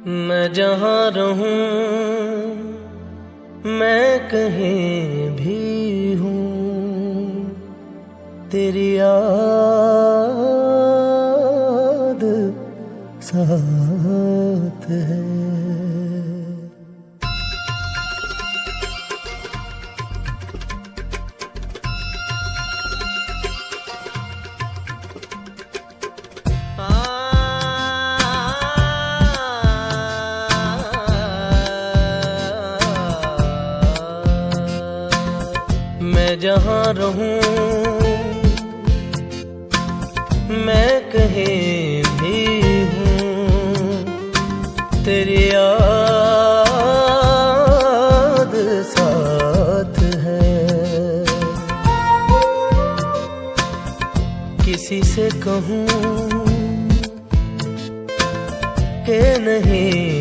मैं जहाँ रहूं, मैं कहीं भी हूँ, तेरी याद साथ है। मैं जहाँ रहूं, मैं कहीं भी हूँ, तेरी याद साथ है। किसी से कहूँ कि नहीं